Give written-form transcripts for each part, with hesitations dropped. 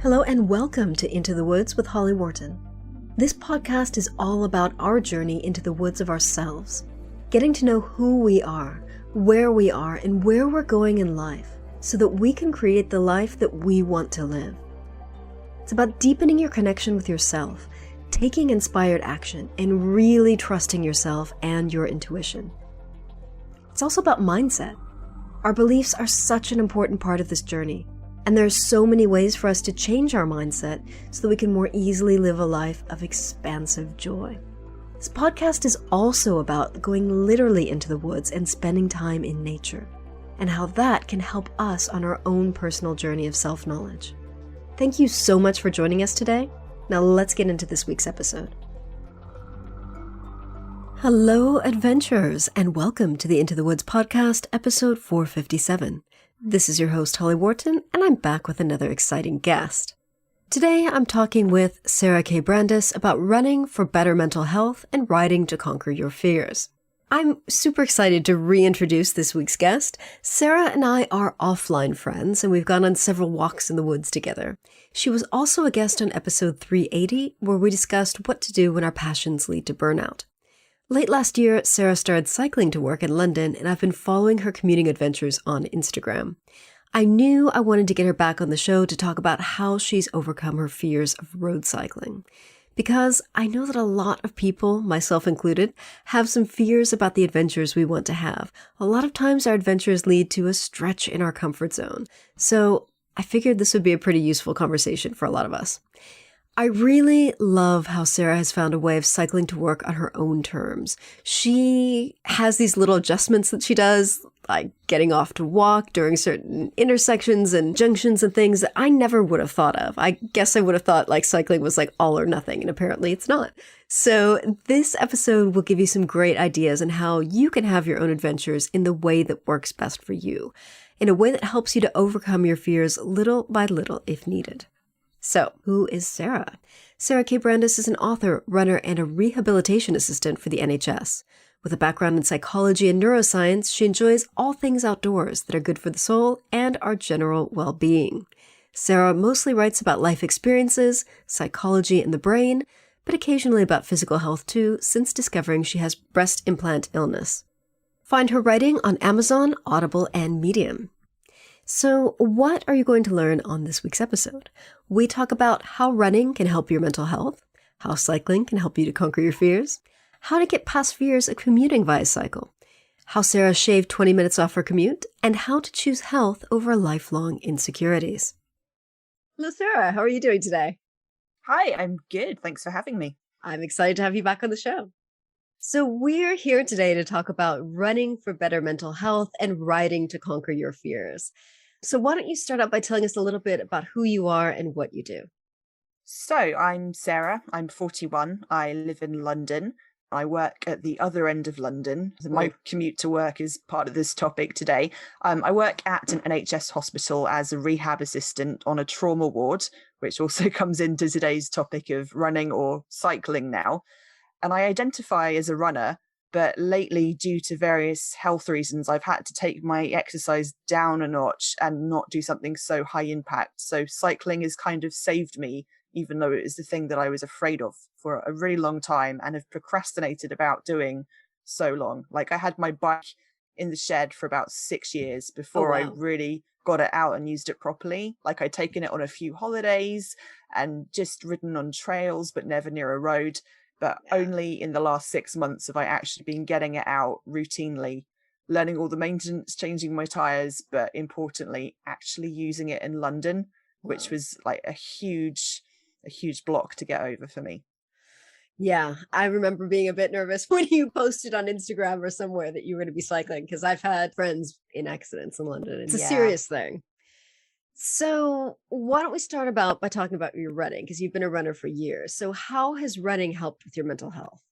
Hello and welcome to Into the Woods with Holly Wharton. This podcast is all about our journey into the woods of ourselves, getting to know who we are, and where we're going in life so that we can create the life that we want to live. It's about deepening your connection with yourself, taking inspired action, and really trusting yourself and your intuition. It's also about mindset. Our beliefs are such an important part of this journey. And there are so many ways for us to change our mindset so that we can more easily live a life of expansive joy. This podcast is also about going literally into the woods and spending time in nature, and how that can help us on our own personal journey of self-knowledge. Thank you so much for joining us today. Now let's get into this week's episode. Hello, adventurers, and welcome to the Into the Woods podcast, episode 457. This is your host, Holly Wharton, and I'm back with another exciting guest. Today, I'm talking with Sarah K Brandis about running for better mental health and riding to conquer your fears. I'm super excited to reintroduce this week's guest. Sarah and I are offline friends, and we've gone on several walks in the woods together. She was also a guest on episode 380, where we discussed what to do when our passions lead to burnout. Late last year, Sarah started cycling to work in London, and I've been following her commuting adventures on Instagram. I knew I wanted to get her back on the show to talk about how she's overcome her fears of road cycling. Because I know that a lot of people, myself included, have some fears about the adventures we want to have. A lot of times our adventures lead to a stretch in our comfort zone. So I figured this would be a pretty useful conversation for a lot of us. I really love how Sarah has found a way of cycling to work on her own terms. She has these little adjustments that she does, like getting off to walk during certain intersections and junctions and things that I never would have thought of. I guess I would have thought like cycling was like all or nothing, and apparently it's not. So this episode will give you some great ideas on how you can have your own adventures in the way that works best for you, in a way that helps you to overcome your fears little by little if needed. So, who is Sarah? Sarah K Brandis is an author, runner, and a rehabilitation assistant for the NHS. With a background in psychology and neuroscience, she enjoys all things outdoors that are good for the soul and our general well-being. Sarah mostly writes about life experiences, psychology, and the brain, but occasionally about physical health too, since discovering she has breast implant illness. Find her writing on Amazon, Audible, and Medium. So what are you going to learn on this week's episode? We talk about how running can help your mental health, how cycling can help you to conquer your fears, how to get past fears of commuting via cycle, how Sarah shaved 20 minutes off her commute, and how to choose health over lifelong insecurities. Hello, Sarah. How are you doing today? Hi, I'm good. Thanks for having me. I'm excited to have you back on the show. So we're here today to talk about running for better mental health and riding to conquer your fears. So why don't you start out by telling us a little bit about who you are and what you do? So I'm Sarah. I'm 41. I live in London. I work at the other end of London. My commute to work is part of this topic today. I work at an NHS hospital as a rehab assistant on a trauma ward, which also comes into today's topic of running or cycling now. And I identify as a runner, but lately, due to various health reasons, I've had to take my exercise down a notch and not do something so high impact. So cycling has kind of saved me, even though it is the thing that I was afraid of for a really long time and have procrastinated about doing so long. Like I had my bike in the shed for about 6 years before I really got it out and used it properly. Like I'd taken it on a few holidays and just ridden on trails, but never near a road. But only in the last 6 months have I actually been getting it out routinely, learning all the maintenance, changing my tires, but importantly, actually using it in London, which was like a huge block to get over for me. Yeah, I remember being a bit nervous when you posted on Instagram or somewhere that you were going to be cycling, because I've had friends in accidents in London. It's a serious thing. So why don't we start by talking about your running, because you've been a runner for years. So how has running helped with your mental health?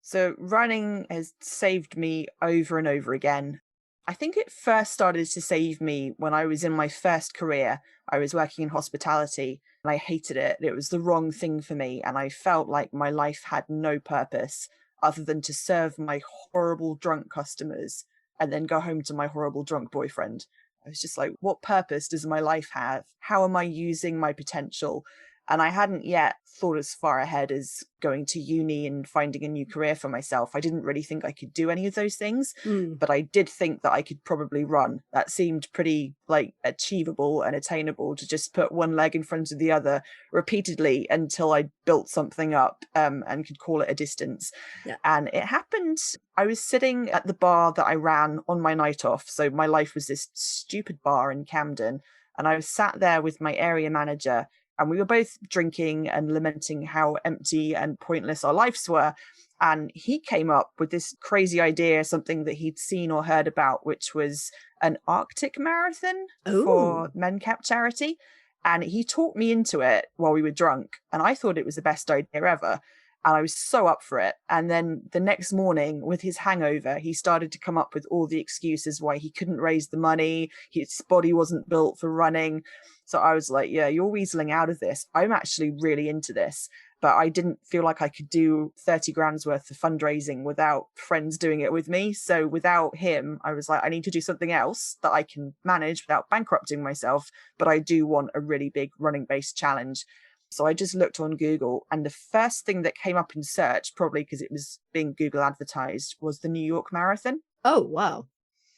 So running has saved me over and over again. I think it first started to save me when I was in my first career. I was working in hospitality and I hated it. It was the wrong thing for me. And I felt like my life had no purpose other than to serve my horrible drunk customers and then go home to my horrible drunk boyfriend. I was just like, what purpose does my life have? How am I using my potential? And I hadn't yet thought as far ahead as going to uni and finding a new career for myself. I didn't really think I could do any of those things, but I did think that I could probably run. That seemed pretty like achievable and attainable, to just put one leg in front of the other repeatedly until I built something up and could call it a distance. Yeah. And it happened. I was sitting at the bar that I ran on my night off. So my life was this stupid bar in Camden. And I was sat there with my area manager, and we were both drinking and lamenting how empty and pointless our lives were. And he came up with this crazy idea, something that he'd seen or heard about, which was an Arctic marathon for MenCap charity. And he talked me into it while we were drunk. And I thought it was the best idea ever. And I was so up for it. And then the next morning, with his hangover, he started to come up with all the excuses why he couldn't raise the money. His body wasn't built for running. So I was like, yeah, you're weaseling out of this. I'm actually really into this. But I didn't feel like I could do 30 grand's worth of fundraising without friends doing it with me. So without him, I was like, I need to do something else that I can manage without bankrupting myself. But I do want a really big running-based challenge. So I just looked on Google, and the first thing that came up in search, probably because it was being Google advertised, was the New York Marathon. Oh, wow.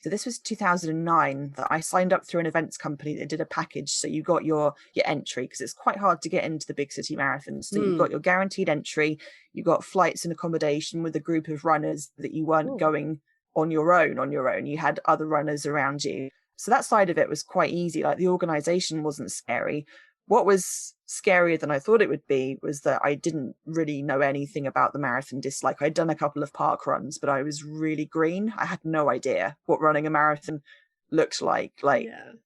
So this was 2009 that I signed up through an events company that did a package. So you got your entry, because it's quite hard to get into the big city marathons. So you got your guaranteed entry, you got flights and accommodation with a group of runners that you weren't going on your own. You had other runners around you. So that side of it was quite easy. Like, the organization wasn't scary. What was scarier than I thought it would be was that I didn't really know anything about the marathon dislike. I'd done a couple of park runs, but I was really green. I had no idea what running a marathon looked like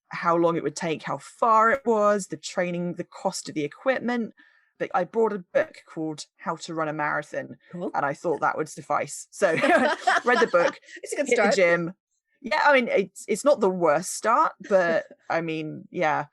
how long it would take, how far it was, the training, the cost of the equipment. But I bought a book called How to Run a Marathon, and I thought that would suffice. So read the book, It's a good hit start. the gym. Yeah, I mean, it's not the worst start, but I mean, yeah.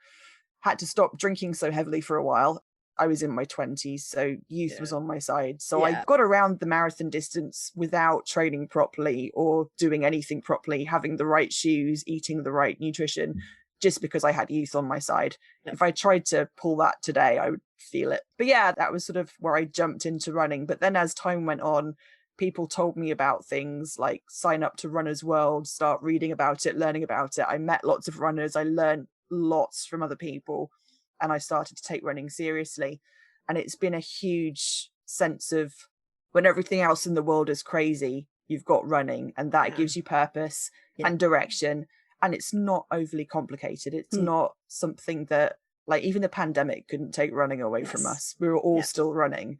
Had to stop drinking so heavily for a while. I was in my 20s, so youth was on my side. So I got around the marathon distance without training properly or doing anything properly, having the right shoes, eating the right nutrition, just because I had youth on my side. If I tried to pull that today, I would feel it. But yeah, that was sort of where I jumped into running. But then as time went on, people told me about things like sign up to Runner's World, start reading about it, learning about it. I met lots of runners. I learned lots from other people, and I started to take running seriously. And it's been a huge sense of, when everything else in the world is crazy, you've got running, and that gives you purpose and direction. And it's not overly complicated. It's not something that, like, even the pandemic couldn't take running away from us. We were all still running,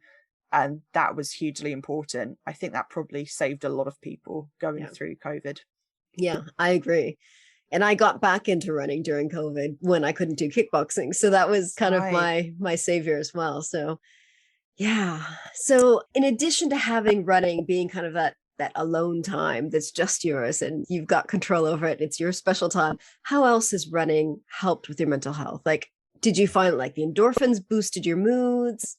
and that was hugely important. I think that probably saved a lot of people going through COVID. Yeah, I agree. And I got back into running during COVID when I couldn't do kickboxing. So that was kind of my savior as well. So yeah. So in addition to having running being kind of that alone time that's just yours and you've got control over it, it's your special time, how else has running helped with your mental health? Like, did you find like the endorphins boosted your moods?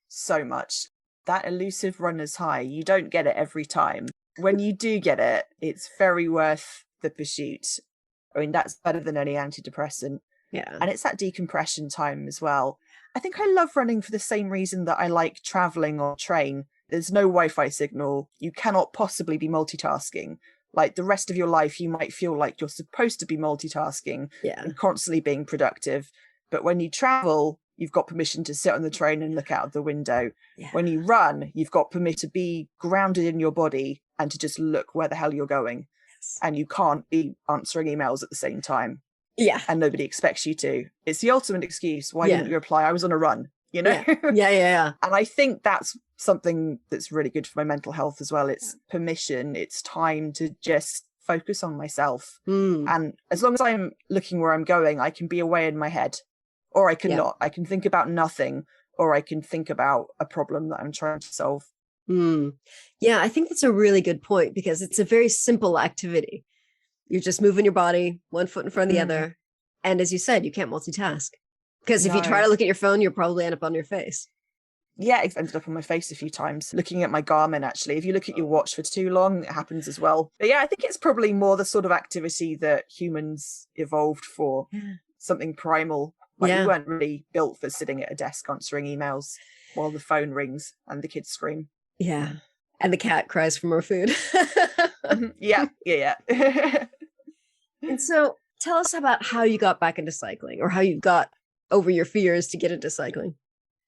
So much. That elusive runner's high, you don't get it every time. When you do get it, it's very worth the pursuit. I mean, that's better than any antidepressant. Yeah. And it's that decompression time as well. I think I love running for the same reason that I like traveling or train. There's no Wi-Fi signal. You cannot possibly be multitasking. Like, the rest of your life, you might feel like you're supposed to be multitasking and constantly being productive. But when you travel, you've got permission to sit on the train and look out of the window. Yeah. When you run, you've got permission to be grounded in your body and to just look where the hell you're going. And you can't be answering emails at the same time. Yeah. And nobody expects you to. It's the ultimate excuse. Why didn't you reply? I was on a run, you know? Yeah. And I think that's something that's really good for my mental health as well. It's permission. It's time to just focus on myself. And as long as I'm looking where I'm going, I can be away in my head, or I can not. I can think about nothing, or I can think about a problem that I'm trying to solve. Yeah, I think that's a really good point, because it's a very simple activity. You're just moving your body one foot in front of the other. And as you said, you can't multitask, because if you try to look at your phone, you'll probably end up on your face. Yeah, it's ended up on my face a few times. Looking at my Garmin, actually. If you look at your watch for too long, it happens as well. But yeah, I think it's probably more the sort of activity that humans evolved for. Something primal. Like we Yeah. weren't really built for sitting at a desk answering emails while the phone rings and the kids scream. Yeah. And the cat cries for more food. Yeah. And so tell us about how you got back into cycling, or how you got over your fears to get into cycling.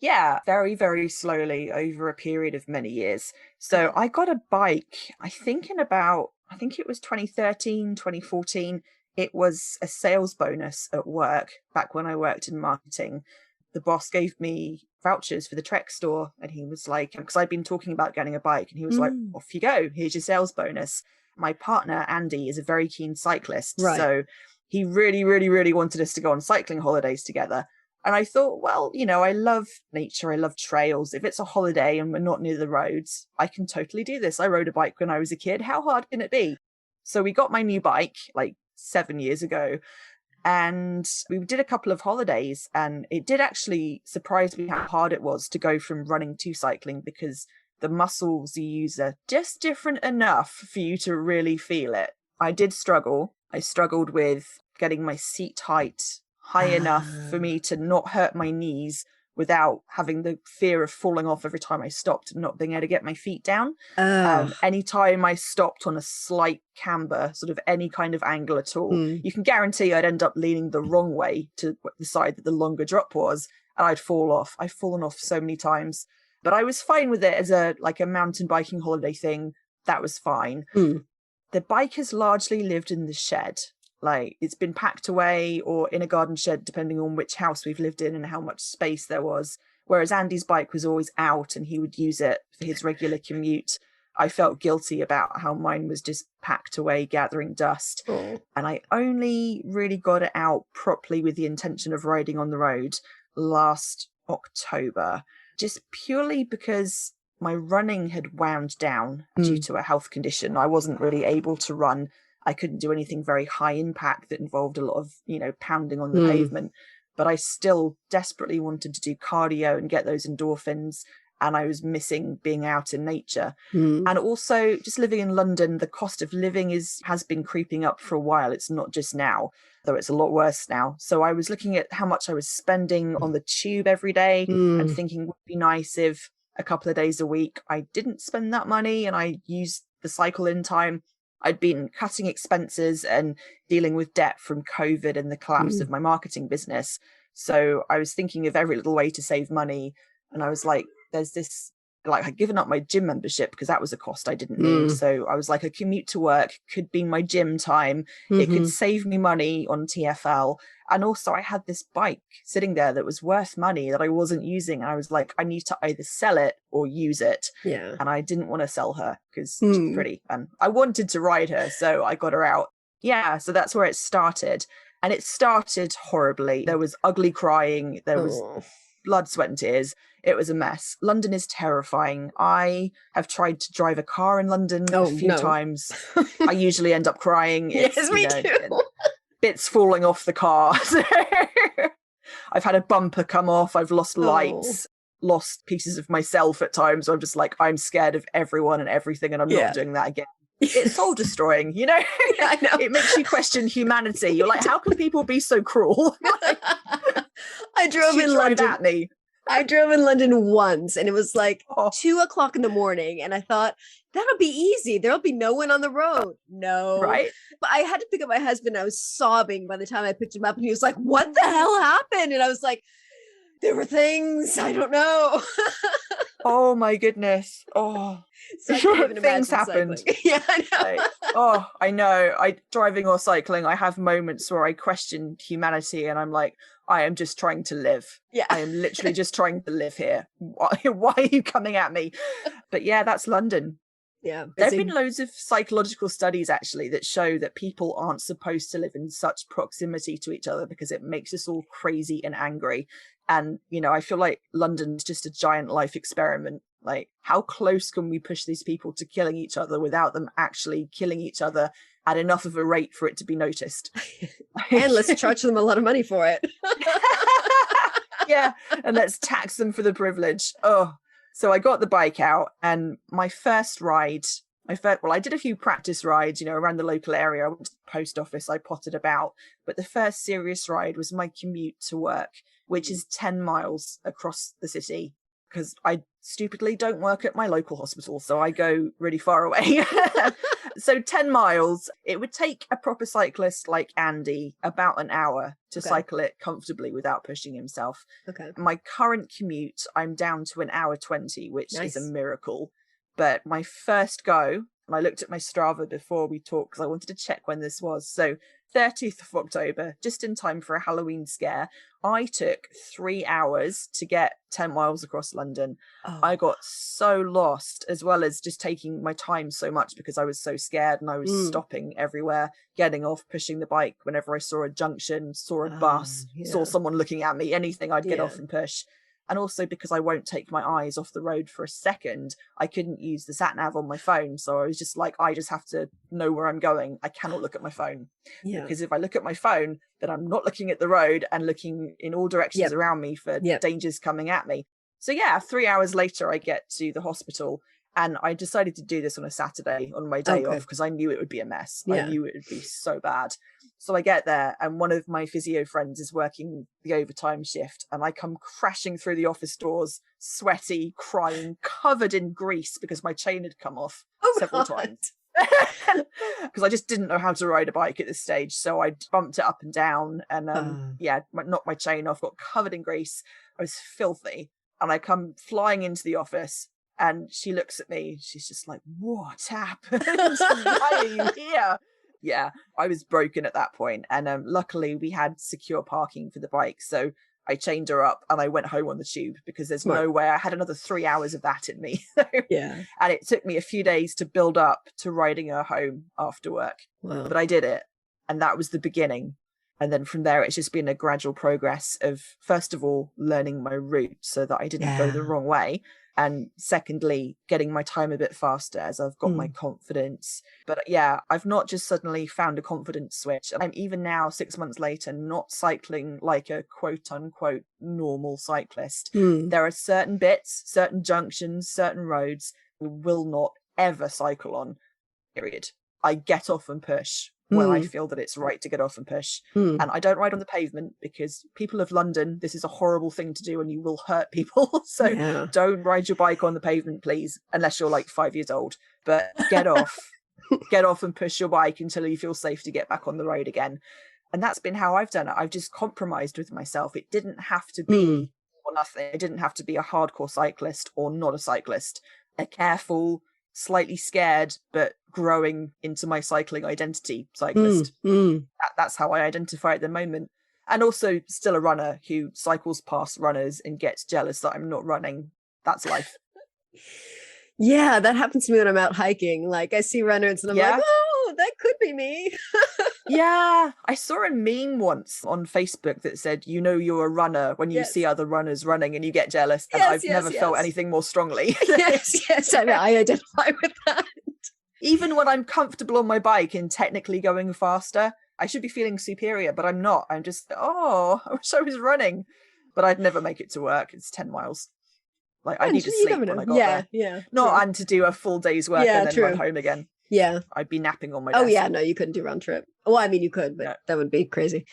Yeah, very, very slowly over a period of many years. So I got a bike, I think it was 2013, 2014. It was a sales bonus at work back when I worked in marketing. The boss gave me vouchers for the Trek store, and he was like, because I'd been talking about getting a bike, and he was like, off you go, here's your sales bonus. My partner, Andy, is a very keen cyclist. Right. So he really, really, really wanted us to go on cycling holidays together. And I thought, well, I love nature. I love trails. If it's a holiday and we're not near the roads, I can totally do this. I rode a bike when I was a kid. How hard can it be? So we got my new bike like 7 years ago, and we did a couple of holidays, and it did actually surprise me how hard it was to go from running to cycling, because the muscles you use are just different enough for you to really feel it. I did struggle. I struggled with getting my seat height high enough for me to not hurt my knees without having the fear of falling off every time I stopped and not being able to get my feet down. Anytime I stopped on a slight camber, sort of any kind of angle at all, you can guarantee I'd end up leaning the wrong way to the side that the longer drop was, and I'd fall off. I've fallen off so many times, but I was fine with it as a mountain biking holiday thing. That was fine. The bike has largely lived in the shed. Like, it's been packed away or in a garden shed, depending on which house we've lived in and how much space there was. Whereas Andy's bike was always out and he would use it for his regular commute. I felt guilty about how mine was just packed away, gathering dust. And I only really got it out properly with the intention of riding on the road last October, just purely because my running had wound down due to a health condition. I wasn't really able to run. I couldn't do anything very high impact that involved a lot of, pounding on the pavement. But I still desperately wanted to do cardio and get those endorphins. And I was missing being out in nature. And also, just living in London, the cost of living has been creeping up for a while. It's not just now, though it's a lot worse now. So I was looking at how much I was spending on the tube every day and thinking it would be nice if a couple of days a week I didn't spend that money and I used the cycle in time. I'd been cutting expenses and dealing with debt from COVID and the collapse of my marketing business. So I was thinking of every little way to save money. And I was like, there's this, I'd given up my gym membership because that was a cost I didn't need. So I was like, a commute to work could be my gym time. It could save me money on TFL. And also I had this bike sitting there that was worth money that I wasn't using. And I was like, I need to either sell it or use it. Yeah. And I didn't want to sell her because she's pretty. And I wanted to ride her. So I got her out. Yeah. So that's where it started. And it started horribly. There was ugly crying. There was blood, sweat and tears. It was a mess. London is terrifying. I have tried to drive a car in London a few times. I usually end up crying. Yes, me too. Bits falling off the car. I've had a bumper come off. I've lost lights, lost pieces of myself at times. I'm just like, I'm scared of everyone and everything, and I'm not doing that again. It's soul destroying, I know. It makes you question humanity. You're like, how can people be so cruel? I drove in London. At me. I drove in London once, and it was like 2:00 in the morning, and I thought, that'll be easy. There'll be no one on the road. No. Right. But I had to pick up my husband. I was sobbing by the time I picked him up, and he was like, what the hell happened? And I was like, there were things, I don't know. Oh my goodness. Oh, so things happened. Yeah, I know. I know. Driving or cycling, I have moments where I question humanity and I'm like, I am just trying to live. Yeah. I am literally just trying to live here. Why are you coming at me? But yeah, that's London. Yeah. There have been loads of psychological studies actually that show that people aren't supposed to live in such proximity to each other because it makes us all crazy and angry. And, I feel like London's just a giant life experiment. Like, how close can we push these people to killing each other without them actually killing each other at enough of a rate for it to be noticed? And let's charge them a lot of money for it. Yeah, and let's tax them for the privilege. Oh, so I got the bike out, and my first ride, I did a few practice rides, around the local area. I went to the post office, I potted about, but the first serious ride was my commute to work, which is 10 miles across the city, because I stupidly don't work at my local hospital, so I go really far away. So 10 miles, it would take a proper cyclist like Andy about an hour to cycle it comfortably without pushing himself. Okay. My current commute, I'm down to an hour 20, which is a miracle. But my first go, and I looked at my Strava before we talked because I wanted to check when this was. So 30th of October, just in time for a Halloween scare, I took 3 hours to get 10 miles across London. Oh. I got so lost, as well as just taking my time so much because I was so scared, and I was stopping everywhere, getting off, pushing the bike whenever I saw a junction, saw a bus, saw someone looking at me, anything, I'd get off and push. And also because I won't take my eyes off the road for a second, I couldn't use the sat nav on my phone. So I was just like, I just have to know where I'm going. I cannot look at my phone. Because if I look at my phone, then I'm not looking at the road and looking in all directions around me for dangers coming at me. So 3 hours later, I get to the hospital, and I decided to do this on a Saturday on my day off because I knew it would be a mess. I knew it would be so bad. So I get there, and one of my physio friends is working the overtime shift, and I come crashing through the office doors, sweaty, crying, covered in grease because my chain had come off several times. Because I just didn't know how to ride a bike at this stage. So I bumped it up and down, and knocked my chain off, got covered in grease. I was filthy. And I come flying into the office, and she looks at me. She's just like, what happened? Why are you here? Yeah, I was broken at that point. And luckily we had secure parking for the bike. So I chained her up and I went home on the tube because there's no way. I had another 3 hours of that in me. And it took me a few days to build up to riding her home after work. Wow. But I did it. And that was the beginning. And then from there, it's just been a gradual progress of, first of all, learning my route so that I didn't go the wrong way. And secondly, getting my time a bit faster as I've got my confidence. But I've not just suddenly found a confidence switch. I'm even now, 6 months later, not cycling like a quote unquote normal cyclist. There are certain bits, certain junctions, certain roads we will not ever cycle on, period. I get off and push when I feel that it's right to get off and push. And I don't ride on the pavement because people of London, this is a horrible thing to do and you will hurt people. So don't ride your bike on the pavement, please, unless you're like 5 years old. But get off, get off and push your bike until you feel safe to get back on the road again. And that's been how I've done it. I've just compromised with myself. It didn't have to be or nothing. It didn't have to be a hardcore cyclist or not a cyclist. A careful, slightly scared, but growing into my cycling identity cyclist. That's how I identify at the moment. And also still a runner who cycles past runners and gets jealous that I'm not running. That's life. Yeah, that happens to me when I'm out hiking. Like I see runners and I'm like, oh, that could be me. Yeah, I saw a meme once on Facebook that said, you're a runner when you see other runners running and you get jealous. And I've never felt anything more strongly. yes, I identify with that. Even when I'm comfortable on my bike and technically going faster, I should be feeling superior, but I'm not. I'm just, I wish I was running. But I'd never make it to work. It's 10 miles. Like I need to sleep when I got there. Yeah. Not and to do a full day's work and then run home again. Yeah. I'd be napping on my desk. Oh yeah, no, you couldn't do round trip. Well, I mean you could, but that would be crazy.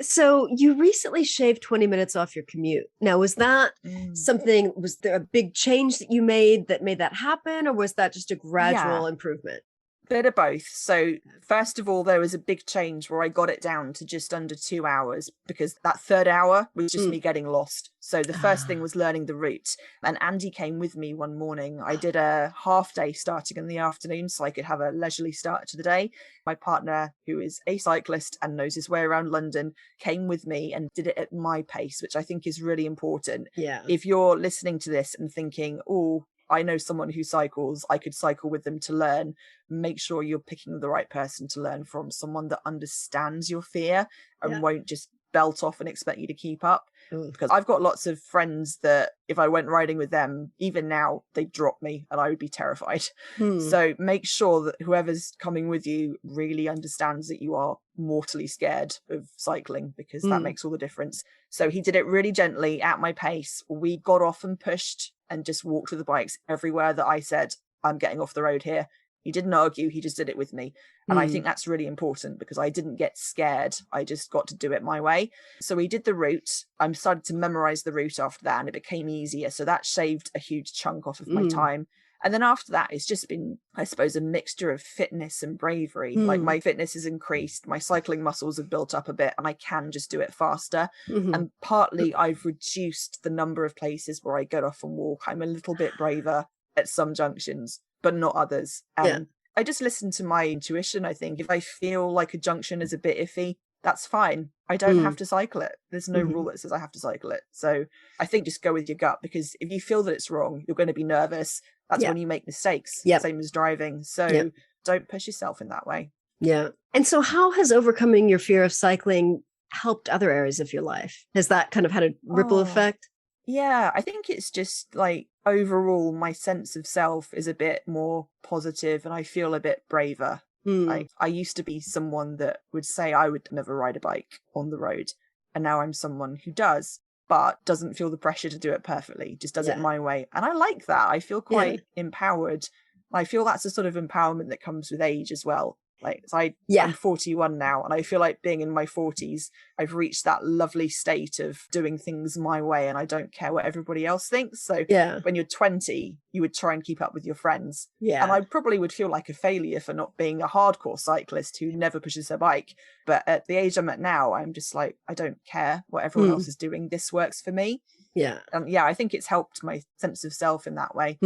So you recently shaved 20 minutes off your commute. Now, was that something, was there a big change that you made that happen, or was that just a gradual improvement? Bit of both. So first of all, there was a big change where I got it down to just under 2 hours because that third hour was just me getting lost. So the first thing was learning the route. And Andy came with me one morning. I did a half day starting in the afternoon so I could have a leisurely start to the day. My partner, who is a cyclist and knows his way around London, came with me and did it at my pace, which I think is really important. Yeah. If you're listening to this and thinking, oh, I know someone who cycles, I could cycle with them to learn, make sure you're picking the right person to learn from, someone that understands your fear and won't just belt off and expect you to keep up. Mm. Because I've got lots of friends that if I went riding with them, even now, they'd drop me and I would be terrified. So make sure that whoever's coming with you really understands that you are mortally scared of cycling, because that makes all the difference. So he did it really gently at my pace. We got off and pushed and just walked with the bikes everywhere that I said, I'm getting off the road here. He didn't argue, he just did it with me. And I think that's really important, because I didn't get scared. I just got to do it my way. So we did the route. I started to memorize the route after that, and it became easier. So that shaved a huge chunk off of my time. And then after that, it's just been, I suppose, a mixture of fitness and bravery. Like my fitness has increased, my cycling muscles have built up a bit, and I can just do it faster. And partly I've reduced the number of places where I get off and walk. I'm a little bit braver at some junctions, but not others. And I just listen to my intuition. I think if I feel like a junction is a bit iffy, that's fine. I don't have to cycle it. There's no rule that says I have to cycle it. So I think just go with your gut, because if you feel that it's wrong, you're going to be nervous. That's when you make mistakes. Same as driving. So don't push yourself in that way. Yeah. And so how has overcoming your fear of cycling helped other areas of your life? Has that kind of had a ripple effect? Yeah, I think it's just like overall my sense of self is a bit more positive and I feel a bit braver. Like I used to be someone that would say I would never ride a bike on the road. And now I'm someone who does, but doesn't feel the pressure to do it perfectly, just does it my way. And I like that. I feel quite empowered. I feel that's a sort of empowerment that comes with age as well. Like I'm 41 now, and I feel like being in my 40s, I've reached that lovely state of doing things my way and I don't care what everybody else thinks. So when you're 20, you would try and keep up with your friends. And I probably would feel like a failure for not being a hardcore cyclist who never pushes their bike. But at the age I'm at now, I'm just like, I don't care what everyone else is doing. This works for me. I think it's helped my sense of self in that way.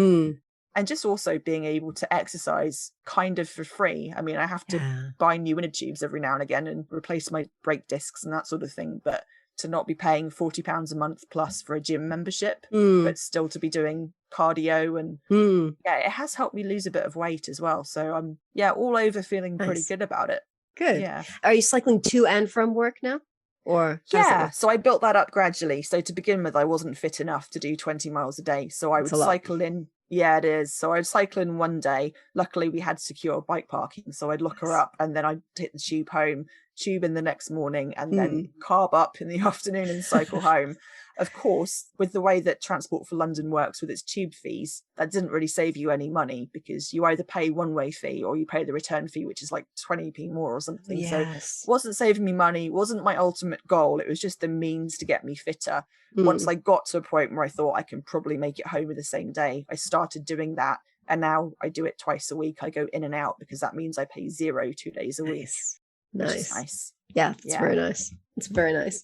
And just also being able to exercise kind of for free. I mean, I have to buy new inner tubes every now and again and replace my brake discs and that sort of thing. But to not be paying £40 a month plus for a gym membership, but still to be doing cardio and it has helped me lose a bit of weight as well. So I'm all over feeling pretty good about it. Good. Yeah. Are you cycling to and from work now? Or so I built that up gradually. So to begin with, I wasn't fit enough to do 20 miles a day. So I would cycle in. Yeah, it is. So I'd cycle in one day. Luckily, we had secure bike parking. So I'd lock her up and then I'd hit the tube home, tube in the next morning, and then carb up in the afternoon and cycle home. Of course, with the way that Transport for London works with its tube fees, that didn't really save you any money, because you either pay one-way fee or you pay the return fee, which is like 20p more or something. So it wasn't saving me money, wasn't my ultimate goal. It was just the means to get me fitter. Once I got to a point where I thought I can probably make it home in the same day, I started doing that. And now I do it twice a week. I go in and out, because that means I pay 0 2 days a week. Nice. Yeah, that's very nice. It's very nice.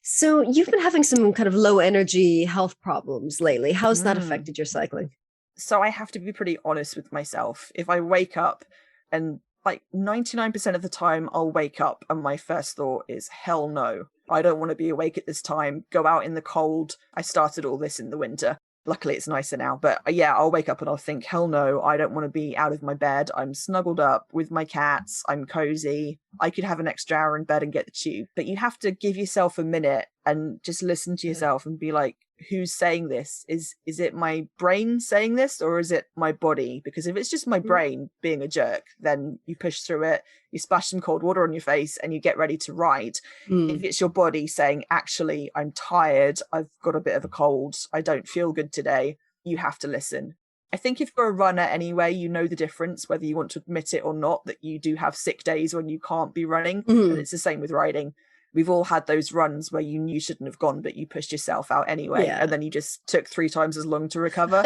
So you've been having some kind of low energy health problems lately. How's that affected your cycling? So I have to be pretty honest with myself. If I wake up, and like 99% of the time I'll wake up and my first thought is, hell no, I don't want to be awake at this time. Go out in the cold. I started all this in the winter. Luckily, it's nicer now. But I'll wake up and I'll think, hell no, I don't want to be out of my bed. I'm snuggled up with my cats. I'm cozy. I could have an extra hour in bed and get the tube. But you have to give yourself a minute and just listen to yourself and be like, who's saying this? Is it my brain saying this, or is it my body? Because if it's just my brain being a jerk, then you push through it, you splash some cold water on your face and you get ready to ride. If it's your body saying, actually, I'm tired, I've got a bit of a cold, I don't feel good today, you have to listen. I think if you're a runner anyway, you know the difference, whether you want to admit it or not, that you do have sick days when you can't be running. And it's the same with riding. We've all had those runs where you knew you shouldn't have gone, but you pushed yourself out anyway. And then you just took 3 times as long to recover.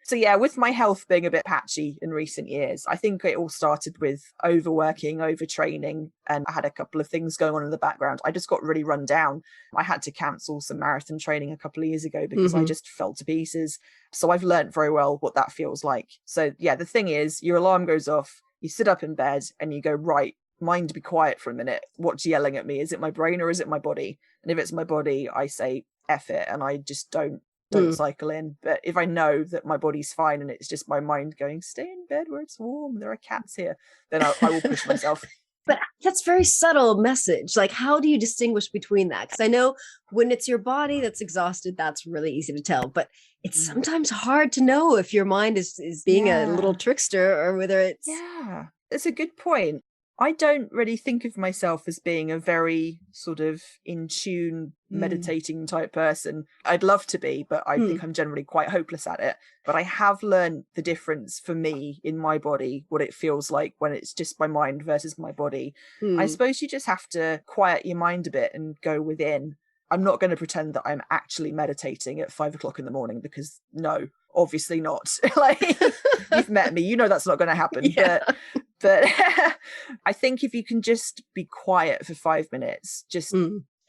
So with my health being a bit patchy in recent years, I think it all started with overworking, overtraining, and I had a couple of things going on in the background. I just got really run down. I had to cancel some marathon training a couple of years ago because I just fell to pieces. So I've learned very well what that feels like. So the thing is, your alarm goes off, you sit up in bed and you go, right, mind, be quiet for a minute. What's yelling at me? Is it my brain or is it my body? And if it's my body, I say F it and I just don't cycle in. But if I know that my body's fine and it's just my mind going, stay in bed where it's warm, there are cats here, then I will push myself. But that's very subtle message. Like, how do you distinguish between that? Because I know when it's your body that's exhausted, that's really easy to tell. But it's sometimes hard to know if your mind is being a little trickster or whether it's. Yeah, that's a good point. I don't really think of myself as being a very sort of in tune, meditating type person. I'd love to be, but I think I'm generally quite hopeless at it. But I have learned the difference for me in my body, what it feels like when it's just my mind versus my body. I suppose you just have to quiet your mind a bit and go within. I'm not going to pretend that I'm actually meditating at 5 o'clock in the morning because no, obviously not. Like, you've met me, you know that's not going to happen. Yeah. But I think if you can just be quiet for 5 minutes, just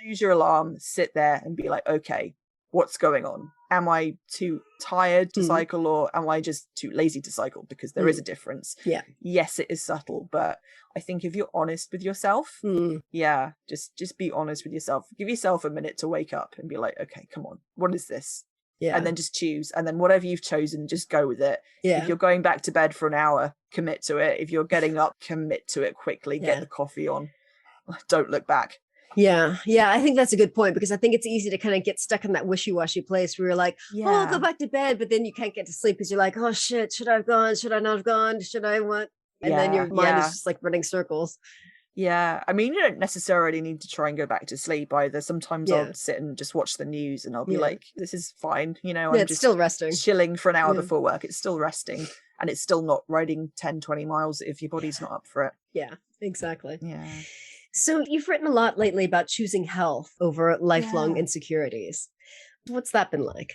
use your alarm, sit there and be like, okay, what's going on? Am I too tired to cycle, or am I just too lazy to cycle? Because there is a difference. Yeah. Yes, it is subtle, but I think if you're honest with yourself, just be honest with yourself. Give yourself a minute to wake up and be like, okay, come on, what is this? Yeah. And then just choose. And then whatever you've chosen, just go with it. Yeah. If you're going back to bed for an hour, commit to it. If you're getting up, commit to it quickly. Get the coffee on. Don't look back. Yeah. Yeah. I think that's a good point, because I think it's easy to kind of get stuck in that wishy-washy place where you're like, oh, I'll go back to bed. But then you can't get to sleep because you're like, oh, shit, should I have gone? Should I not have gone? Should I what? And then your mind is just like running circles. Yeah. I mean, you don't necessarily need to try and go back to sleep either. Sometimes I'll sit and just watch the news and I'll be like, this is fine. You know, I'm just still resting, chilling for an hour before work. It's still resting, and it's still not riding 10, 20 miles if your body's not up for it. Yeah, exactly. Yeah. So you've written a lot lately about choosing health over lifelong insecurities. What's that been like?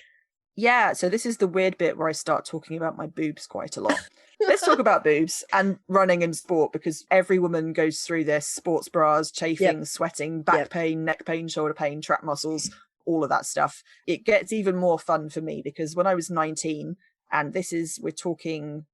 Yeah, so this is the weird bit where I start talking about my boobs quite a lot. Let's talk about boobs and running and sport, because every woman goes through this: sports bras, chafing, sweating, back pain, neck pain, shoulder pain, trap muscles, all of that stuff. It gets even more fun for me because when I was 19, and we're talking,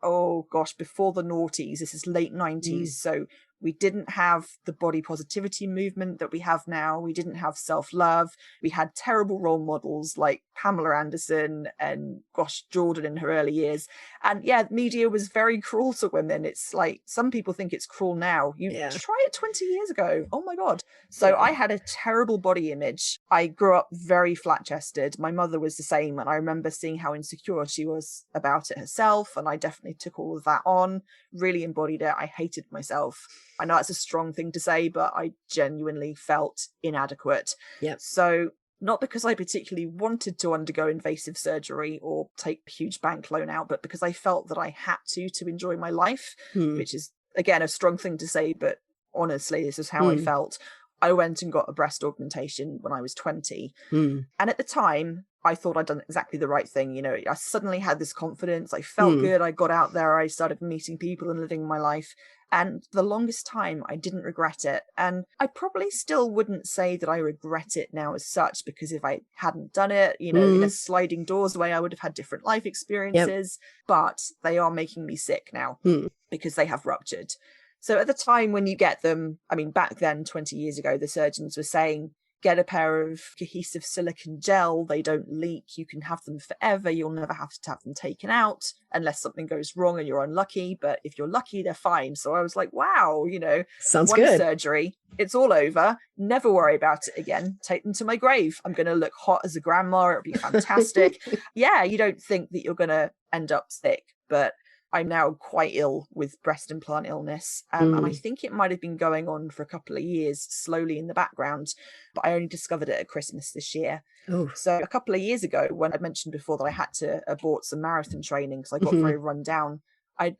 oh gosh, before the noughties, this is late 90s. So we didn't have the body positivity movement that we have now. We didn't have self-love. We had terrible role models like Pamela Anderson and, gosh, Jordan in her early years. And yeah, media was very cruel to women. It's like, some people think it's cruel now. You try it 20 years ago. Oh my God. So I had a terrible body image. I grew up very flat-chested. My mother was the same. And I remember seeing how insecure she was about it herself. And I definitely took all of that on, really embodied it. I hated myself. I know that's a strong thing to say, but I genuinely felt inadequate. So not because I particularly wanted to undergo invasive surgery or take a huge bank loan out, but because I felt that I had to enjoy my life, which is, again, a strong thing to say, but honestly, this is how I felt. I went and got a breast augmentation when I was 20. And at the time, I thought I'd done exactly the right thing. You know, I suddenly had this confidence. I felt good. I got out there. I started meeting people and living my life. And for the longest time, I didn't regret it. And I probably still wouldn't say that I regret it now as such, because if I hadn't done it, you know, in a sliding doors way, I would have had different life experiences. But they are making me sick now because they have ruptured. So at the time when you get them, I mean, back then, 20 years ago, the surgeons were saying, get a pair of cohesive silicone gel. They don't leak. You can have them forever. You'll never have to have them taken out unless something goes wrong and you're unlucky. But if you're lucky, they're fine. So I was like, wow, you know, sounds good. Surgery, it's all over. Never worry about it again. Take them to my grave. I'm going to look hot as a grandma. It'll be fantastic. Yeah, you don't think that you're going to end up sick, but I'm now quite ill with breast implant illness. And I think it might have been going on for a couple of years, slowly in the background, but I only discovered it at Christmas this year. So a couple of years ago, when I mentioned before that I had to abort some marathon training because I got very run down,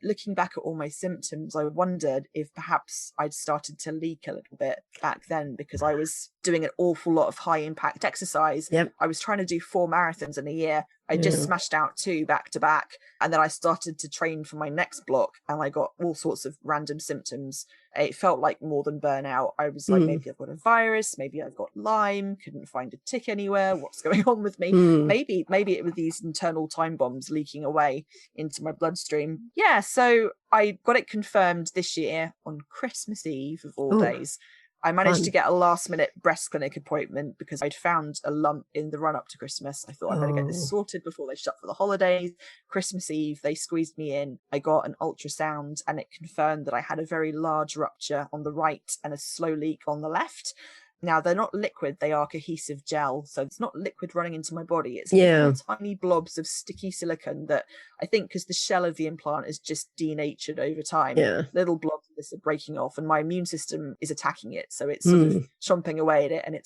looking back at all my symptoms, I wondered if perhaps I'd started to leak a little bit back then, because I was doing an awful lot of high impact exercise. I was trying to do 4 marathons in a year. I just smashed out 2 back to back. And then I started to train for my next block and I got all sorts of random symptoms. It felt like more than burnout. I was like, maybe I've got a virus, maybe I've got Lyme, couldn't find a tick anywhere. What's going on with me? Maybe it was these internal time bombs leaking away into my bloodstream. Yeah, so I got it confirmed this year on Christmas Eve of all days. I managed to Fun. get a last minute breast clinic appointment because I'd found a lump in the run up to Christmas. I thought I better get this Oh. sorted before they shut for the holidays. Christmas Eve, they squeezed me in. I got an ultrasound and it confirmed that I had a very large rupture on the right and a slow leak on the left. Now, they're not liquid, they are cohesive gel. So it's not liquid running into my body. It's little tiny blobs of sticky silicone that I think because the shell of the implant is just denatured over time, little blobs of this are breaking off and my immune system is attacking it. So it's sort of chomping away at it. And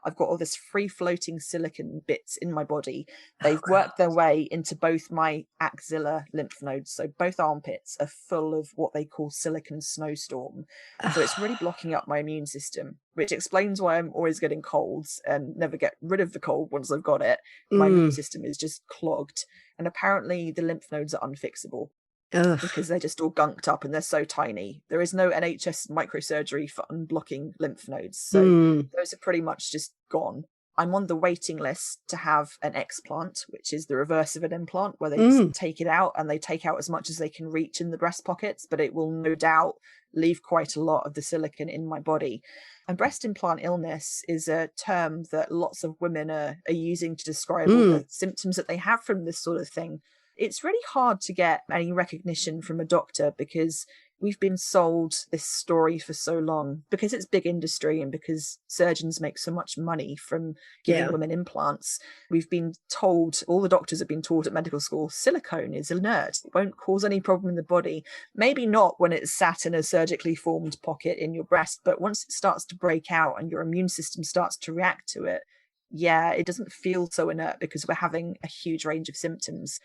I've got all this free floating silicone bits in my body. They've worked their way into both my axilla lymph nodes. So both armpits are full of what they call silicone snowstorm. So it's really blocking up my immune system, which explains why I'm always getting colds and never get rid of the cold once I've got it. My immune system is just clogged. And apparently the lymph nodes are unfixable because they're just all gunked up and they're so tiny. There is no NHS microsurgery for unblocking lymph nodes. So those are pretty much just gone. I'm on the waiting list to have an explant, which is the reverse of an implant, where they just take it out and they take out as much as they can reach in the breast pockets, but it will no doubt leave quite a lot of the silicone in my body. And breast implant illness is a term that lots of women are using to describe all the symptoms that they have from this sort of thing. It's really hard to get any recognition from a doctor because we've been sold this story for so long, because it's big industry and because surgeons make so much money from giving women implants. We've been told, all the doctors have been taught at medical school, silicone is inert. It won't cause any problem in the body. Maybe not when it's sat in a surgically formed pocket in your breast, but once it starts to break out and your immune system starts to react to it, it doesn't feel so inert because we're having a huge range of symptoms.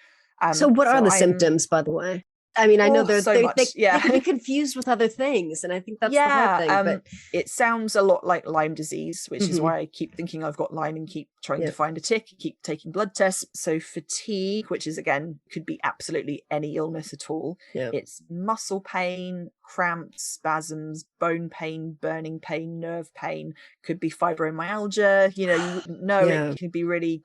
So what are the symptoms, by the way? I mean, I know they can be confused with other things, and I think that's the hard thing. But it sounds a lot like Lyme disease, which is why I keep thinking I've got Lyme and keep trying to find a tick, keep taking blood tests. So fatigue, which is, again, could be absolutely any illness at all. It's muscle pain, cramps, spasms, bone pain, burning pain, nerve pain, could be fibromyalgia. You wouldn't know. It can be really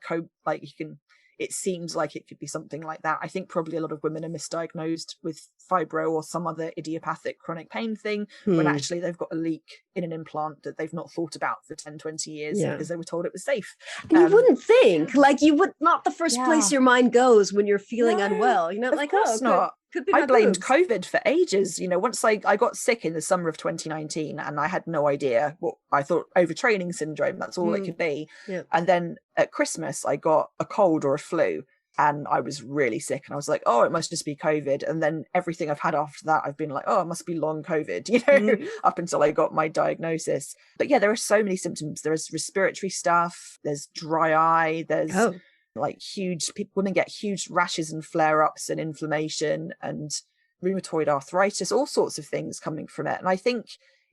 it seems like it could be something like that. I think probably a lot of women are misdiagnosed with fibro or some other idiopathic chronic pain thing when actually they've got a leak in an implant that they've not thought about for 10, 20 years because they were told it was safe. And you wouldn't think, you would not the first place your mind goes when you're feeling unwell. You're not of course not. I blamed COVID for ages. Once I got sick in the summer of 2019 and I had no idea what I thought, overtraining syndrome, that's all it could be. And then at Christmas, I got a cold or a flu and I was really sick and I was like, oh, it must just be COVID. And then everything I've had after that, I've been like, oh, it must be long COVID, up until I got my diagnosis. But there are so many symptoms. There's respiratory stuff, there's dry eye, there's women get huge rashes and flare-ups and inflammation and rheumatoid arthritis, all sorts of things coming from it. And I think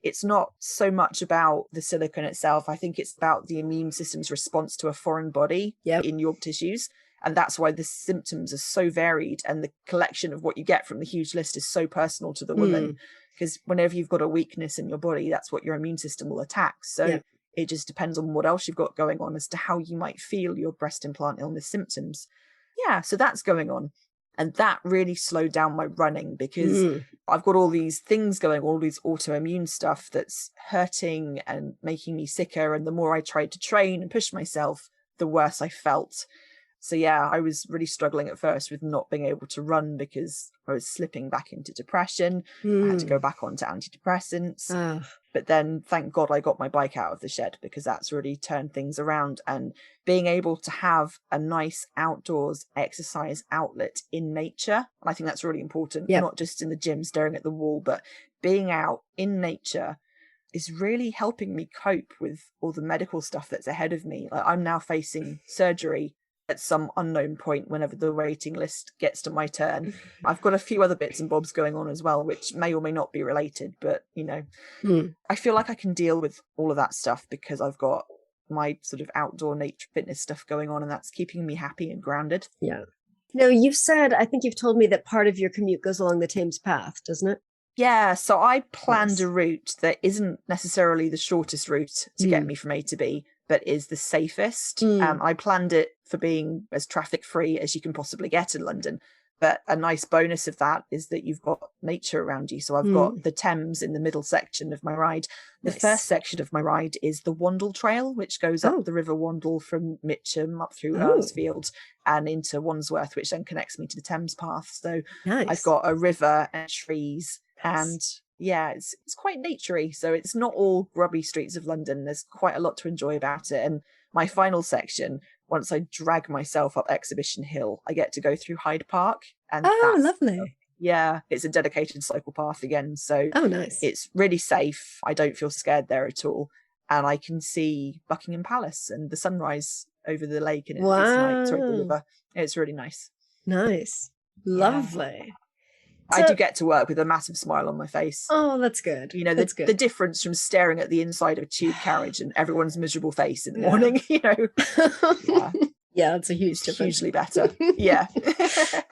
it's not so much about the silicone itself. I think it's about the immune system's response to a foreign body in your tissues. And that's why the symptoms are so varied and the collection of what you get from the huge list is so personal to the woman. Because whenever you've got a weakness in your body, that's what your immune system will attack. So it just depends on what else you've got going on as to how you might feel your breast implant illness symptoms. So that's going on. And that really slowed down my running because I've got all these things going, all these autoimmune stuff that's hurting and making me sicker. And the more I tried to train and push myself, the worse I felt. So I was really struggling at first with not being able to run because I was slipping back into depression. I had to go back onto antidepressants. But then, thank God, I got my bike out of the shed because that's really turned things around. And being able to have a nice outdoors exercise outlet in nature, and I think that's really important, not just in the gym staring at the wall, but being out in nature is really helping me cope with all the medical stuff that's ahead of me. I'm now facing surgery at some unknown point whenever the waiting list gets to my turn. I've got a few other bits and bobs going on as well, which may or may not be related, but I feel like I can deal with all of that stuff because I've got my sort of outdoor nature fitness stuff going on, and that's keeping me happy and grounded. Now, I think you've told me that part of your commute goes along the Thames Path, doesn't it? So I planned a route that isn't necessarily the shortest route to get me from A to B, but is the safest. I planned it for being as traffic free as you can possibly get in London. But a nice bonus of that is that you've got nature around you. So I've got the Thames in the middle section of my ride. The first section of my ride is the Wandle Trail, which goes up the River Wandle from Mitcham up through Earlsfield and into Wandsworth, which then connects me to the Thames Path. So I've got a river and trees and it's quite naturey. So it's not all grubby streets of London. There's quite a lot to enjoy about it. And my final section, once I drag myself up Exhibition Hill, I get to go through Hyde Park. And lovely. Yeah, it's a dedicated cycle path again. So nice. It's really safe. I don't feel scared there at all. And I can see Buckingham Palace and the sunrise over the lake. And it's night, sorry, the river. It's really nice. Nice. Lovely. I do get to work with a massive smile on my face. Oh, that's good. You know, the difference from staring at the inside of a tube carriage and everyone's miserable face in the morning, you know. Yeah, that's a huge difference. Hugely better. Yeah.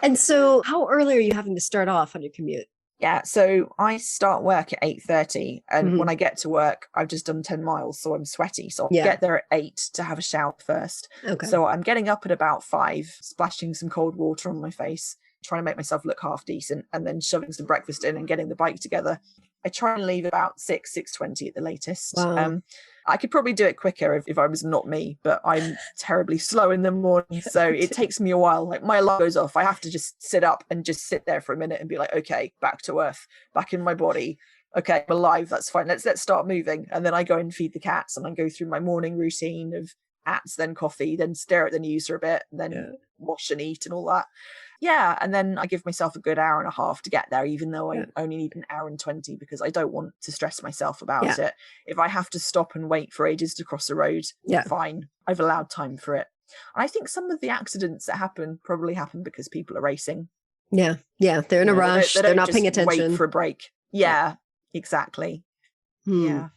And so how early are you having to start off on your commute? Yeah, so I start work at 8:30 and when I get to work, I've just done 10 miles, so I'm sweaty. So I get there at 8 to have a shower first. Okay. So I'm getting up at about 5, splashing some cold water on my face, trying to make myself look half decent, and then shoving some breakfast in and getting the bike together. I try and leave about 6:20 at the latest. Wow. I could probably do it quicker if I was not me, but I'm terribly slow in the morning. So it takes me a while. Like my alarm goes off. I have to just sit up and just sit there for a minute and be like, okay, back to earth, back in my body. Okay, I'm alive. That's fine. Let's start moving. And then I go and feed the cats and I go through my morning routine of ats, then coffee, then stare at the news for a bit, and then wash and eat and all that. Yeah, and then I give myself a good hour and a half to get there, even though I only need an hour and 20 because I don't want to stress myself about it. If I have to stop and wait for ages to cross the road, fine. I've allowed time for it. And I think some of the accidents that happen probably happen because people are racing. Yeah, they're in a rush. They're not paying attention. Wait for a break. Yeah. Exactly. Yeah.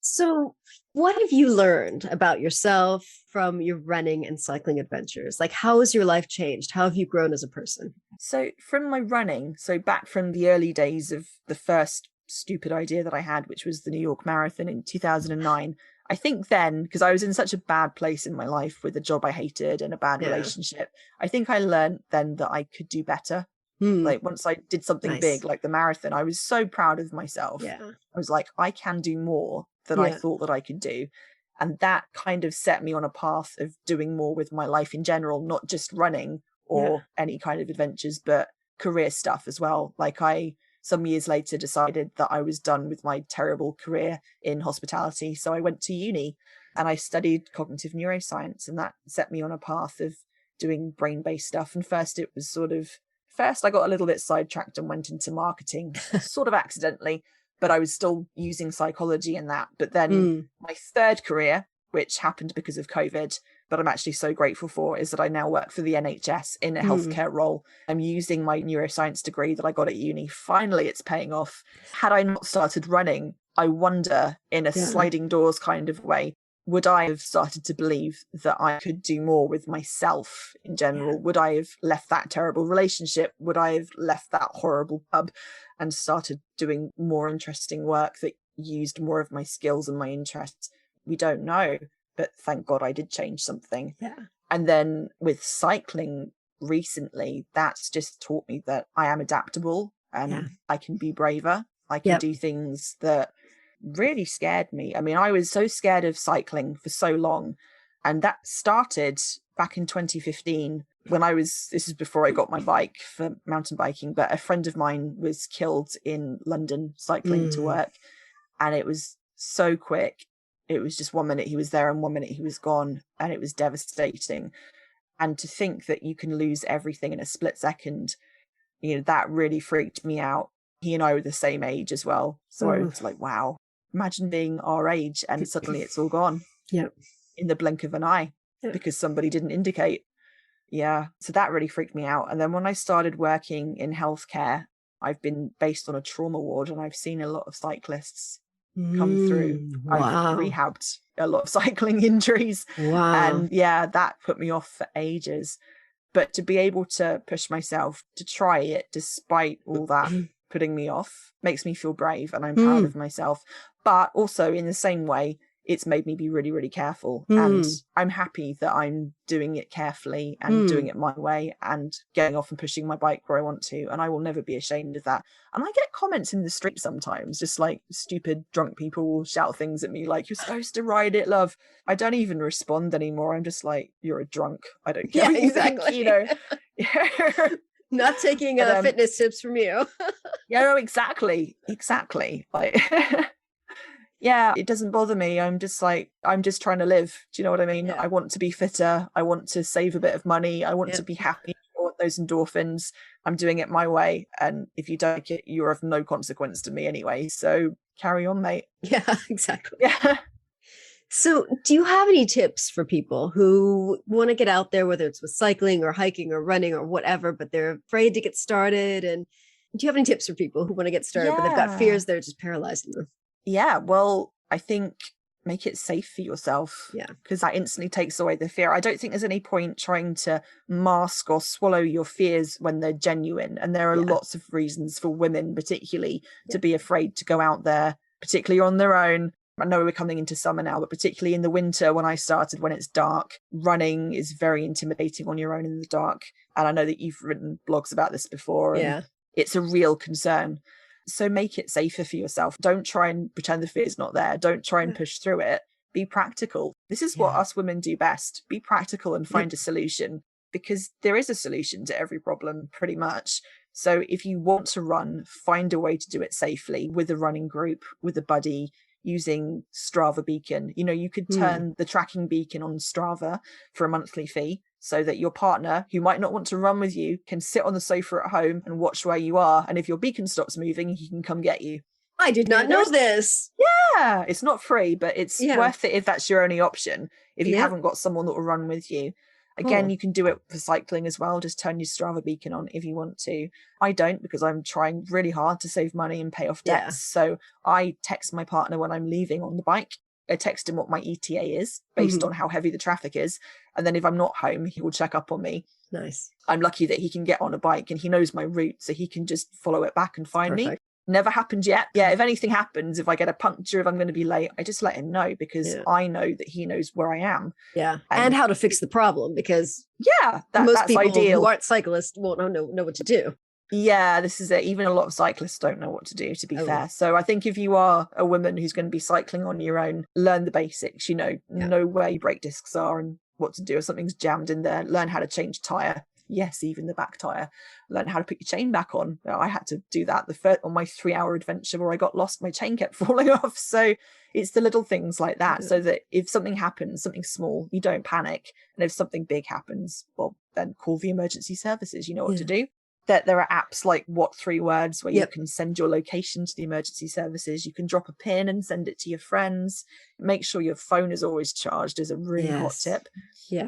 So what have you learned about yourself from your running and cycling adventures? Like, how has your life changed? How have you grown as a person? So from my running, so back from the early days of the first stupid idea that I had, which was the New York Marathon in 2009, I think then, because I was in such a bad place in my life with a job I hated and a bad relationship, I think I learned then that I could do better. Like once I did something big, like the marathon, I was so proud of myself. I was like, I can do more than I thought that I could do. And that kind of set me on a path of doing more with my life in general, not just running or any kind of adventures, but career stuff as well. Like I, some years later, decided that I was done with my terrible career in hospitality. So I went to uni and I studied cognitive neuroscience, and that set me on a path of doing brain-based stuff. And first I got a little bit sidetracked and went into marketing, sort of accidentally, but I was still using psychology in that. But then my third career, which happened because of COVID, but I'm actually so grateful for, is that I now work for the NHS in a healthcare role. I'm using my neuroscience degree that I got at uni. Finally, it's paying off. Had I not started running, I wonder, in a sliding doors kind of way, would I have started to believe that I could do more with myself in general? Would I have left that terrible relationship? Would I have left that horrible pub and started doing more interesting work that used more of my skills and my interests? We don't know, but thank God I did change something. And then with cycling recently, that's just taught me that I am adaptable and I can be braver. I can do things that really scared me. I mean, I was so scared of cycling for so long, and that started back in 2015 when this is before I got my bike for mountain biking, but a friend of mine was killed in London cycling to work, and it was so quick. It was just 1 minute he was there and 1 minute he was gone, and it was devastating. And to think that you can lose everything in a split second, you know, that really freaked me out. He and I were the same age as well, so I was like, wow, imagine being our age and suddenly it's all gone in the blink of an eye because somebody didn't indicate. So that really freaked me out. And then when I started working in healthcare, I've been based on a trauma ward, and I've seen a lot of cyclists come through. I've rehabbed a lot of cycling injuries. And that put me off for ages. But to be able to push myself to try it despite all that putting me off makes me feel brave, and I'm proud of myself. But also in the same way, it's made me be really, really careful. And I'm happy that I'm doing it carefully and doing it my way and getting off and pushing my bike where I want to. And I will never be ashamed of that. And I get comments in the street sometimes, just like stupid drunk people will shout things at me like, you're supposed to ride it, love. I don't even respond anymore. I'm just like, you're a drunk. I don't care what you think, you know. Not taking fitness tips from you. Yeah, no, exactly. Like, yeah, it doesn't bother me. I'm just trying to live. Do you know what I mean? Yeah. I want to be fitter. I want to save a bit of money. I want to be happy. I want those endorphins. I'm doing it my way. And if you don't like it, you're of no consequence to me anyway. So carry on, mate. Yeah, exactly. Yeah. So do you have any tips for people who want to get out there, whether it's with cycling or hiking or running or whatever, but they're afraid to get started? And do you have any tips for people who want to get started, but they've got fears that are just paralyzing them? Yeah, well, I think make it safe for yourself. Yeah. Because that instantly takes away the fear. I don't think there's any point trying to mask or swallow your fears when they're genuine. And there are lots of reasons for women, particularly, to be afraid to go out there, particularly on their own. I know we're coming into summer now, but particularly in the winter when I started, when it's dark, running is very intimidating on your own in the dark. And I know that you've written blogs about this before. And it's a real concern. So make it safer for yourself. Don't try and pretend the fear is not there. Don't try and push through it. Be practical. This is what us women do best. Be practical and find a solution, because there is a solution to every problem pretty much. So if you want to run, find a way to do it safely with a running group, with a buddy, using Strava Beacon. You know, you could turn the tracking beacon on Strava for a monthly fee, so that your partner, who might not want to run with you, can sit on the sofa at home and watch where you are. And if your beacon stops moving, he can come get you. I did not know this. Yeah, it's not free, but it's worth it if that's your only option. If you haven't got someone that will run with you. Again, you can do it for cycling as well. Just turn your Strava beacon on if you want to. I don't, because I'm trying really hard to save money and pay off debts. So I text my partner when I'm leaving on the bike. I text him what my ETA is based on how heavy the traffic is. And then if I'm not home, he will check up on me. Nice. I'm lucky that he can get on a bike and he knows my route, so he can just follow it back and find me. Never happened yet. Yeah, if anything happens, if I get a puncture, if I'm going to be late, I just let him know, because I know that he knows where I am. Yeah. And how to fix the problem, because that's people ideal. Who aren't cyclists won't know what to do. Yeah, this is it. Even a lot of cyclists don't know what to do, to be fair. So I think if you are a woman who's going to be cycling on your own, learn the basics, know where your brake discs are and what to do. If something's jammed in there, learn how to change tyre. Yes, even the back tyre. Learn how to put your chain back on. I had to do that on my 3-hour adventure where I got lost. My chain kept falling off. So it's the little things like that, so that if something happens, something small, you don't panic. And if something big happens, well, then call the emergency services. You know what to do. That there are apps like What 3 Words where you can send your location to the emergency services. You can drop a pin and send it to your friends. Make sure your phone is always charged is a really hot tip.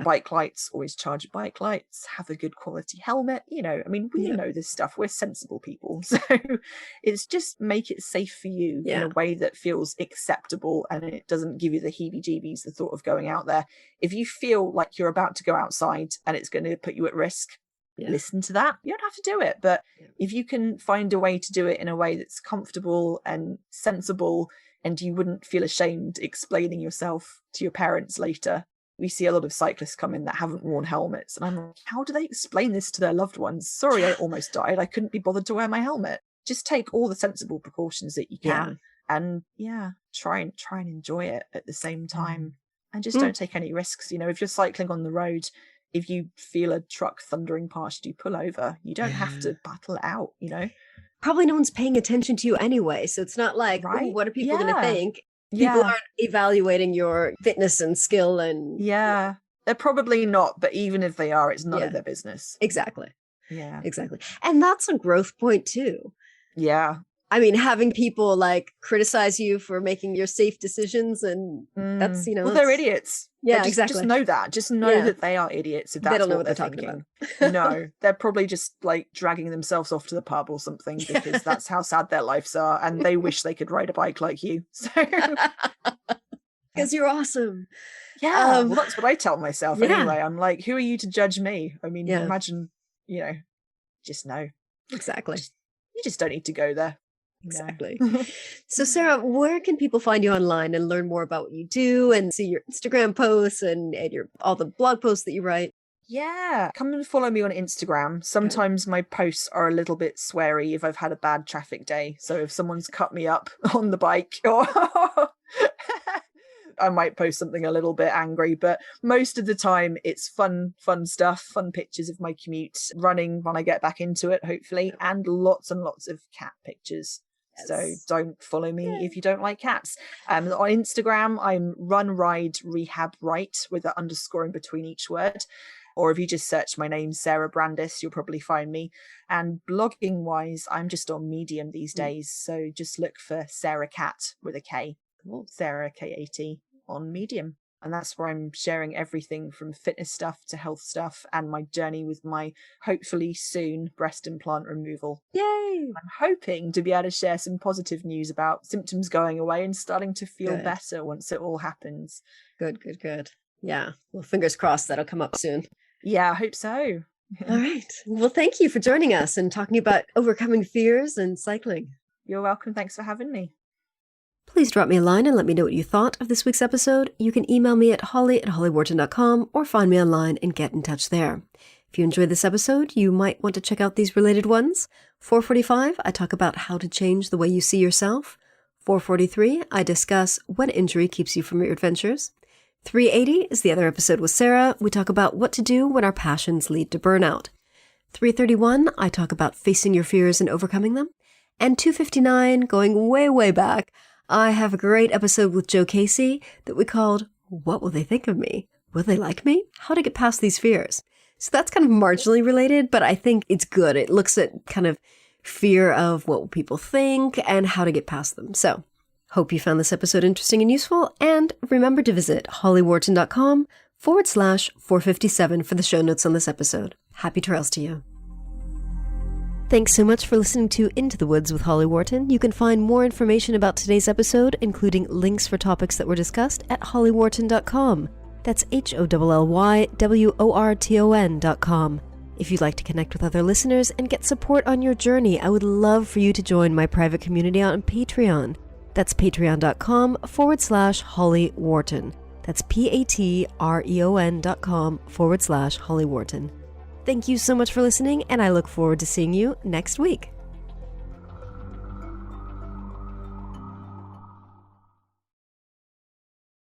Bike lights, always charge your bike lights. Have a good quality helmet. We know this stuff. We're sensible people. So it's just make it safe for you in a way that feels acceptable, and it doesn't give you the heebie-jeebies, the thought of going out there. If you feel like you're about to go outside and it's going to put you at risk, listen to that. You don't have to do it, but if you can find a way to do it in a way that's comfortable and sensible, and you wouldn't feel ashamed explaining yourself to your parents later. We see a lot of cyclists come in that haven't worn helmets, and I'm like, how do they explain this to their loved ones? Sorry, I almost died. I couldn't be bothered to wear my helmet. Just take all the sensible precautions that you can, and try and enjoy it at the same time, and just don't take any risks. If you're cycling on the road, if you feel a truck thundering past you, pull over. You don't have to battle it out, Probably no one's paying attention to you anyway. So it's not like, what are people going to think? People aren't evaluating your fitness and skill. And they're probably not. But even if they are, it's none of their business. Exactly. Yeah, exactly. And that's a growth point too. Yeah. I mean, having people like criticize you for making your safe decisions, and that's, well, they're idiots. Yeah, exactly. Just know that. Just know that they are idiots. If that's they don't know what they're talking about. No, they're probably just like dragging themselves off to the pub or something, because that's how sad their lives are, and they wish they could ride a bike like you. So because you're awesome. Yeah, well, that's what I tell myself anyway. I'm like, who are you to judge me? I mean, imagine, just know. Exactly. You just don't need to go there. Exactly. So Sarah, where can people find you online and learn more about what you do and see your Instagram posts and your all the blog posts that you write? Yeah, come and follow me on Instagram. Sometimes my posts are a little bit sweary if I've had a bad traffic day. So if someone's cut me up on the bike, or I might post something a little bit angry, but most of the time it's fun stuff, fun pictures of my commute, running when I get back into it, hopefully, and lots of cat pictures. Yes. So don't follow me if you don't like cats. On Instagram, I'm run, ride, rehab, right, with an underscore in between each word. Or if you just search my name, Sarah Brandis, you'll probably find me. And blogging wise, I'm just on Medium these days. So just look for Sarah Cat with a K. Sarah K-A-T on Medium. And that's where I'm sharing everything from fitness stuff to health stuff and my journey with my hopefully soon breast implant removal. Yay! I'm hoping to be able to share some positive news about symptoms going away and starting to feel better once it all happens. Good. Yeah. Well, fingers crossed that'll come up soon. Yeah, I hope so. All right. Well, thank you for joining us and talking about overcoming fears and cycling. You're welcome. Thanks for having me. Please drop me a line and let me know what you thought of this week's episode. You can email me at holly@hollywharton.com or find me online and get in touch there. If you enjoyed this episode, you might want to check out these related ones. 445, I talk about how to change the way you see yourself. 443, I discuss what injury keeps you from your adventures. 380 is the other episode with Sarah. We talk about what to do when our passions lead to burnout. 331, I talk about facing your fears and overcoming them. And 259, going way back, I have a great episode with Joe Casey that we called, What Will They Think of Me? Will they like me? How to get past these fears. So that's kind of marginally related, but I think it's good. It looks at kind of fear of what will people think and how to get past them. So hope you found this episode interesting and useful. And remember to visit hollywharton.com/457 for the show notes on this episode. Happy trails to you. Thanks so much for listening to Into the Woods with Holly Wharton. You can find more information about today's episode, including links for topics that were discussed, at hollywharton.com. That's HOLLYWORTON.com. If you'd like to connect with other listeners and get support on your journey, I would love for you to join my private community on Patreon. That's patreon.com/Holly Wharton. That's patreon.com/Holly Wharton. Thank you so much for listening, and I look forward to seeing you next week.